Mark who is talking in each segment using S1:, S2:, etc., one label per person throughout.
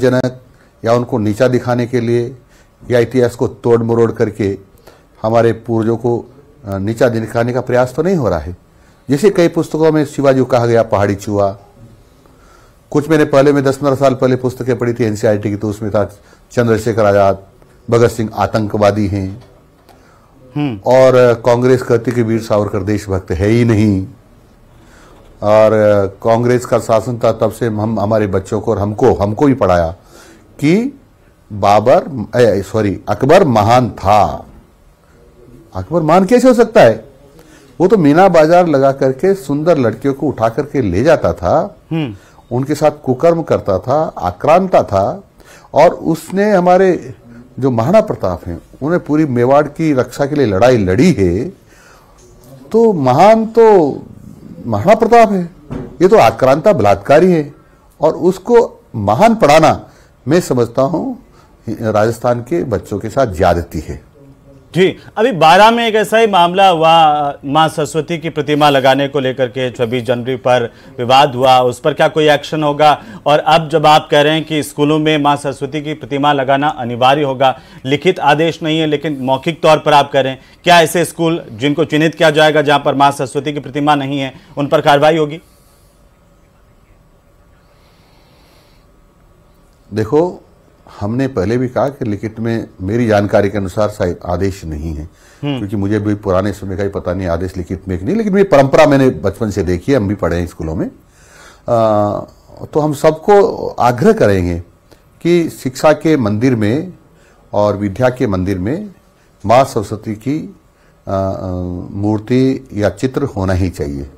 S1: जनक या उनको नीचा दिखाने के लिए या इतिहास को तोड़ मरोड़ करके हमारे पूर्वजों को नीचा दिखाने का प्रयास तो नहीं हो रहा है। जैसे कई पुस्तकों में शिवाजी को कहा गया पहाड़ी चूहा, कुछ मैंने पहले में 10-15 साल पहले पुस्तकें पढ़ी थी एनसीईआरटी की, तो उसमें था चंद्रशेखर आजाद, भगत सिंह आतंकवादी हैं और कांग्रेस कहती कि वीर सावरकर देशभक्त है ही नहीं, और कांग्रेस का शासन था तब से हम हमारे बच्चों को और हमको भी पढ़ाया कि अकबर महान था। अकबर महान कैसे हो सकता है? वो तो मीना बाजार लगा करके सुंदर लड़कियों को उठा करके ले जाता था, उनके साथ कुकर्म करता था, आक्रांता था, और उसने हमारे जो महाराणा प्रताप हैं उन्हें पूरी मेवाड़ की रक्षा के लिए लड़ाई लड़ी है। तो महान तो महाराणा प्रताप है, ये तो आक्रांता बलात्कारी है, और उसको महान पढ़ाना मैं समझता हूं राजस्थान के बच्चों के साथ ज्यादती है।
S2: जी, अभी 12 में एक ऐसा ही मामला हुआ, मां सरस्वती की प्रतिमा लगाने को लेकर के 26 जनवरी पर विवाद हुआ, उस पर क्या कोई एक्शन होगा? और अब जब आप कह रहे हैं कि स्कूलों में मां सरस्वती की प्रतिमा लगाना अनिवार्य होगा, लिखित आदेश नहीं है लेकिन मौखिक तौर पर आप कह रहे हैं, क्या ऐसे स्कूल जिनको चिन्हित किया जाएगा जहां पर मां सरस्वती की प्रतिमा नहीं है उन पर कार्रवाई होगी?
S1: देखो, हमने पहले भी कहा कि लिखित में मेरी जानकारी के अनुसार शायद आदेश नहीं है, क्योंकि मुझे भी पुराने समय का ही पता नहीं आदेश लिखित में नहीं, लेकिन ये परंपरा मैंने बचपन से देखी है, हम भी पढ़े हैं स्कूलों में। तो हम सबको आग्रह करेंगे कि शिक्षा के मंदिर में और विद्या के मंदिर में मां सरस्वती की मूर्ति या चित्र होना ही चाहिए।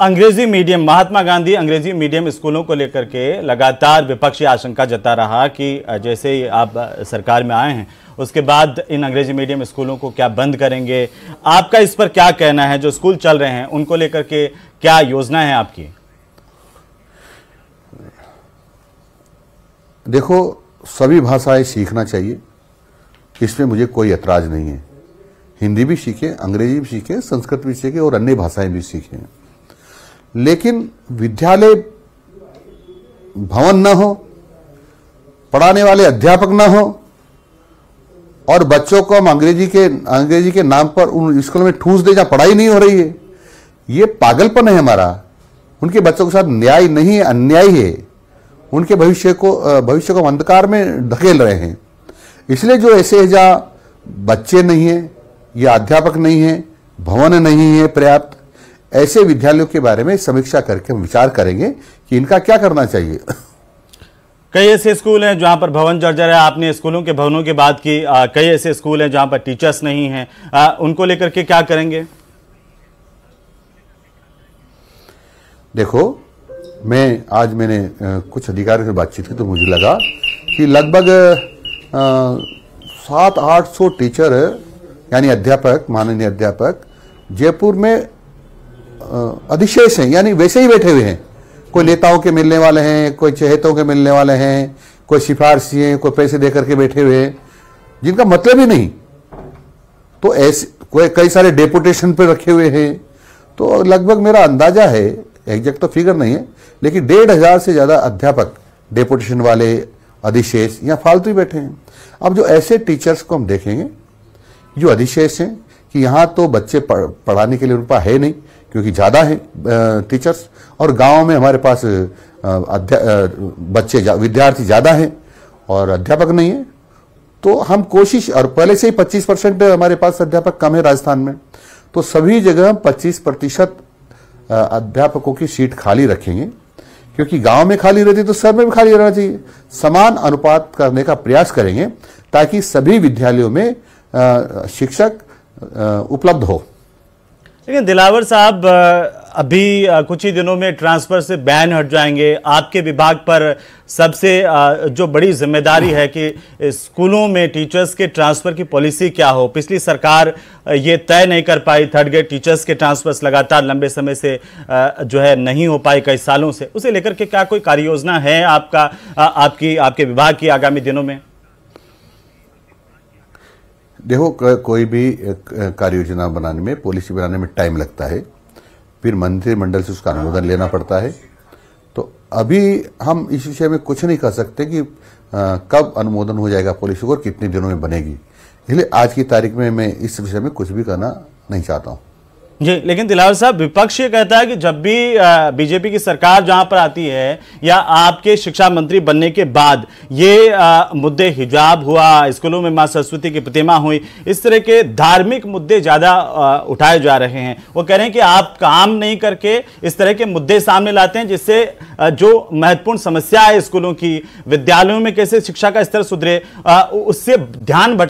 S2: अंग्रेजी मीडियम, महात्मा गांधी अंग्रेजी मीडियम स्कूलों को लेकर के लगातार विपक्षी आशंका जता रहा कि जैसे ही आप सरकार में आए हैं उसके बाद इन अंग्रेजी मीडियम स्कूलों को क्या बंद करेंगे? आपका इस पर क्या कहना है? जो स्कूल चल रहे हैं उनको लेकर के क्या योजना है आपकी?
S1: देखो, सभी भाषाएं सीखना चाहिए, इसमें मुझे कोई ऐतराज नहीं है। हिंदी भी सीखें, अंग्रेजी भी सीखें, संस्कृत भी सीखें और अन्य भाषाएं भी सीखें, लेकिन विद्यालय भवन न हो, पढ़ाने वाले अध्यापक न हो, और बच्चों को हम अंग्रेजी के नाम पर उन स्कूलों में ठूस दे जहां पढ़ाई नहीं हो रही है, ये पागलपन है हमारा। उनके बच्चों के साथ न्याय नहीं है, अन्याय है। उनके भविष्य को अंधकार में धकेल रहे हैं। इसलिए जो ऐसे जहां बच्चे नहीं है या अध्यापक नहीं है, भवन नहीं है पर्याप्त, ऐसे विद्यालयों के बारे में समीक्षा करके हम विचार करेंगे कि इनका क्या करना चाहिए।
S2: कई ऐसे स्कूल हैं जहां पर भवन जर्जर है, आपने स्कूलों के भवनों की बात की, कई ऐसे स्कूल हैं जहां पर टीचर्स नहीं हैं, उनको लेकर के क्या करेंगे?
S1: देखो, मैंने कुछ अधिकारियों से बातचीत की तो मुझे लगा कि लगभग 700-800 टीचर यानी अध्यापक, माननीय अध्यापक जयपुर में अधिशेष हैं, यानी वैसे ही बैठे हुए हैं। कोई नेताओं के मिलने वाले हैं, कोई चहेतों के मिलने वाले हैं, कोई सिफारशी हैं, कोई पैसे देकर के बैठे हुए हैं, जिनका मतलब ही नहीं। तो ऐसे कोई कई सारे डेपुटेशन पे रखे हुए हैं। तो लगभग मेरा अंदाजा है, एग्जैक्ट तो फिगर नहीं है, लेकिन 1,500 से ज्यादा अध्यापक डेपुटेशन वाले अधिशेष यहाँ फालतू ही बैठे हैं। अब जो ऐसे टीचर्स को हम देखेंगे जो अधिशेष हैं कि यहाँ तो बच्चे पढ़ाने के लिए उनका है नहीं, क्योंकि ज्यादा है टीचर्स, और गांव में हमारे पास विद्यार्थी ज्यादा हैं और अध्यापक नहीं है। तो हम कोशिश, और पहले से ही 25% हमारे पास अध्यापक कम है राजस्थान में, तो सभी जगह 25% अध्यापकों की सीट खाली रखेंगे, क्योंकि गांव में खाली रहती तो शहर में भी खाली रहना चाहिए। समान अनुपात करने का प्रयास करेंगे ताकि सभी विद्यालयों में शिक्षक उपलब्ध हो।
S2: लेकिन दिलावर साहब, अभी कुछ ही दिनों में ट्रांसफर से बैन हट जाएंगे। आपके विभाग पर सबसे जो बड़ी जिम्मेदारी है कि स्कूलों में टीचर्स के ट्रांसफर की पॉलिसी क्या हो। पिछली सरकार ये तय नहीं कर पाई, थर्ड ग्रेड टीचर्स के ट्रांसफर्स लगातार लंबे समय से जो है नहीं हो पाए, कई सालों से। उसे लेकर के क्या कोई कार्य योजना है आपके विभाग की आगामी दिनों में?
S1: देखो, कोई भी कार्य योजना बनाने में, पॉलिसी बनाने में टाइम लगता है, फिर मंत्रिमंडल से उसका अनुमोदन लेना पड़ता है। तो अभी हम इस विषय में कुछ नहीं कर सकते कि कब अनुमोदन हो जाएगा पॉलिसी को और कितने दिनों में बनेगी, इसलिए आज की तारीख में मैं इस विषय में कुछ भी करना नहीं चाहता हूं।
S2: जी, लेकिन दिलावर साहब, विपक्ष ये कहता है कि जब भी बीजेपी की सरकार जहां पर आती है या आपके शिक्षा मंत्री बनने के बाद ये मुद्दे, हिजाब हुआ, स्कूलों में मां सरस्वती की प्रतिमा हुई, इस तरह के धार्मिक मुद्दे ज्यादा उठाए जा रहे हैं। वो कह रहे हैं कि आप काम नहीं करके इस तरह के मुद्दे सामने लाते हैं जिससे जो महत्वपूर्ण समस्या है स्कूलों की, विद्यालयों में कैसे शिक्षा का स्तर सुधरे, उससे ध्यान